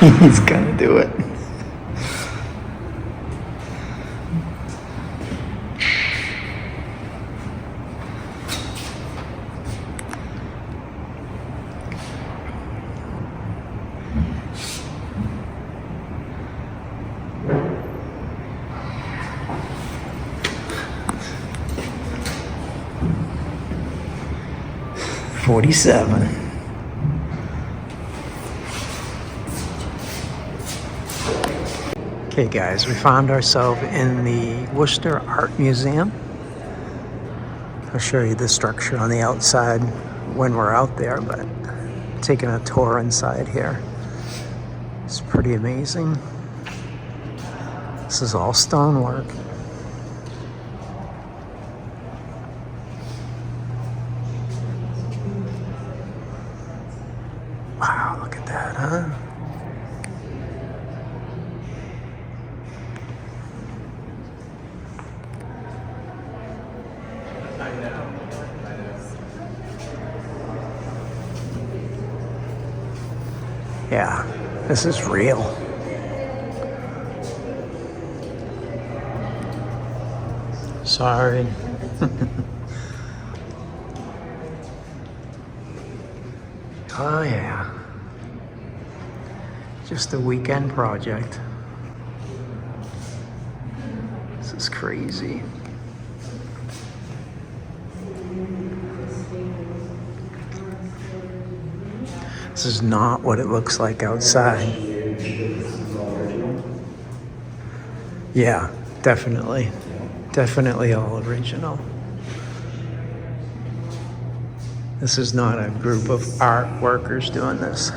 He's gonna do it. $47. Okay guys, we found ourselves in the Worcester Art Museum. I'll show you the structure on the outside when we're out there, but taking a tour inside here. It's pretty amazing. This is all stonework. Wow, look at that, huh? Yeah, this is real. Sorry. Oh yeah. Just a weekend project. This is crazy. This is not what it looks like outside. Yeah, definitely. Definitely all original. This is not a group of art workers doing this.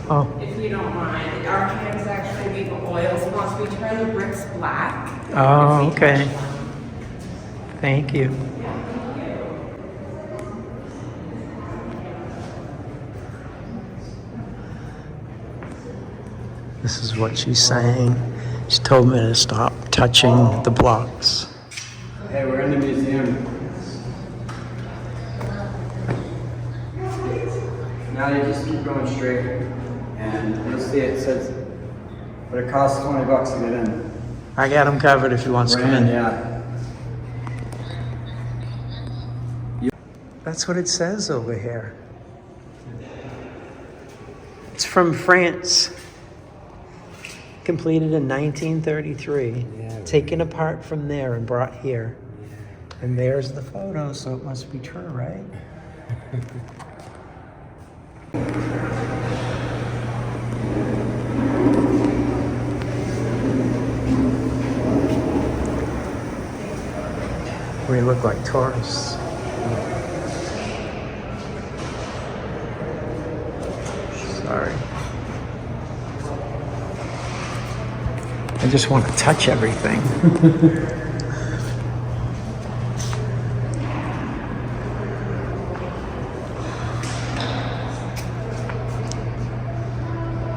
Oh. If you don't mind, our hands actually leave the oils once we turn the bricks black. Oh, okay. Thank you. This is what she's saying. She told me to stop touching the blocks. Hey, we're in the museum. Now you just keep going straight. And you'll see it says, but it costs $20 to get in. I got him covered if he wants to come in. Yeah. That's what it says over here. It's from France. Completed in 1933. Yeah. Taken apart from there and brought here. And there's the photo, so it must be true, right? We look like tourists. Sorry. I just want to touch everything.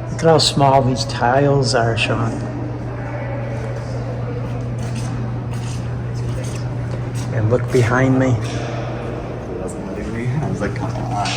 Look at how small these tiles are, Sean. And look behind me. It wasn't letting me. I was like, come on.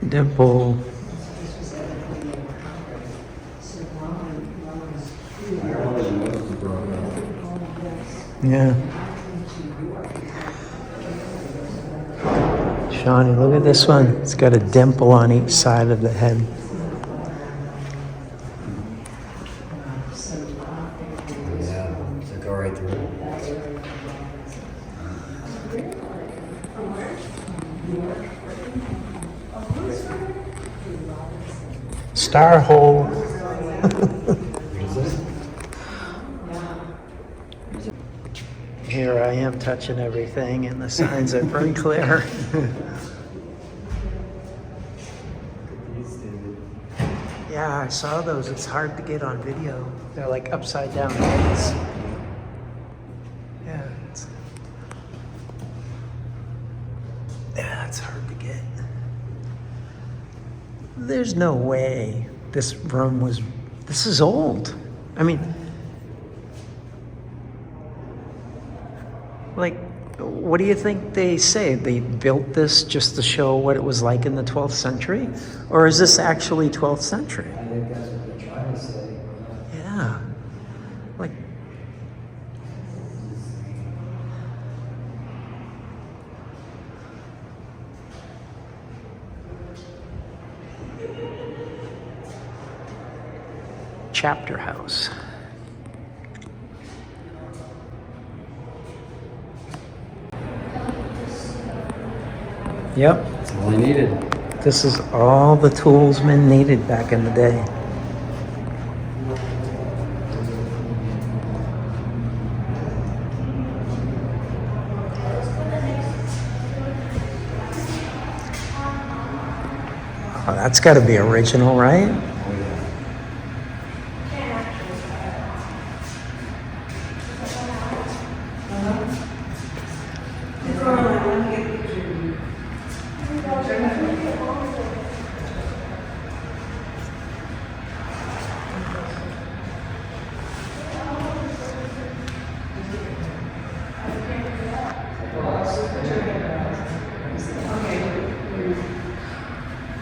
Dimple. Yeah. Shawnee, look at this one. It's got a dimple on each side of the head. Yeah, does it go right through? Star hole. Here I am touching everything, and the signs are pretty clear. Yeah, I saw those. It's hard to get on video. They're like upside down heads. Yeah, it's hard to get. There's no way this room was. This is old. I mean, like, what do you think they say? They built this just to show what it was like in the 12th century? Or is this actually 12th century? I think that's what they're trying to say. Yeah. Like, chapter house. Yep. That's all I needed. This is all the tools men needed back in the day. Oh, that's got to be original, right?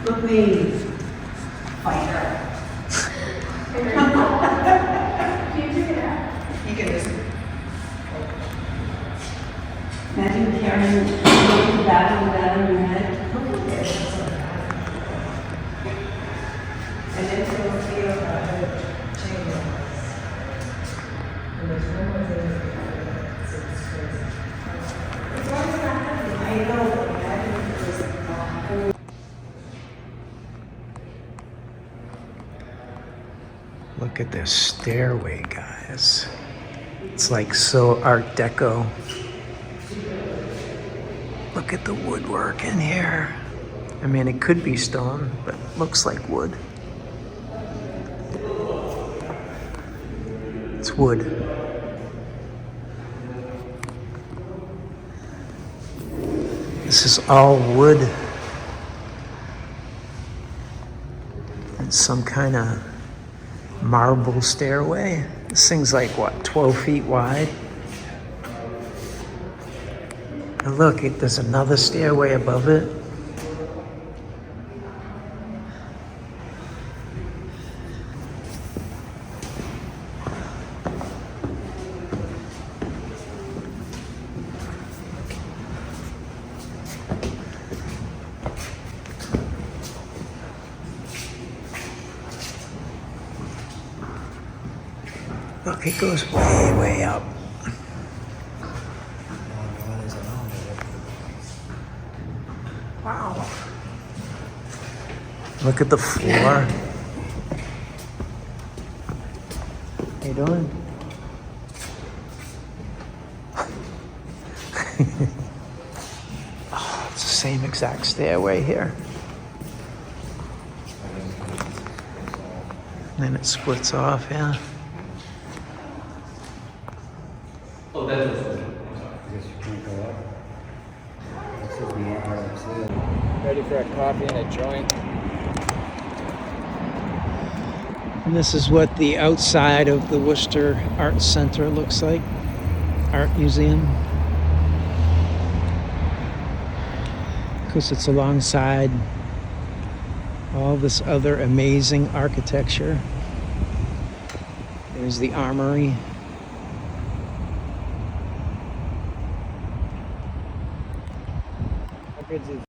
Look me, fighter. You can just imagine carrying the battle on your head. And then you'll feel the change. I know, but imagine it was Look at this stairway, guys. It's like so Art Deco. Look at the woodwork in here. I mean, it could be stone, but it looks like wood. It's wood. This is all wood. And some kind of marble stairway. This thing's like, what, 12 feet wide? And look, there's another stairway above it. Look, it goes way, way up. Wow. Look at the floor. How you doing? Oh, it's the same exact stairway here. And then it splits off, yeah. Oh, that's what's I guess you can't go up. This is more hard to see. Ready for a coffee and a joint? And this is what the outside of the Worcester Art Center looks like. Art Museum. Because it's alongside all this other amazing architecture. There's the Armory. How good is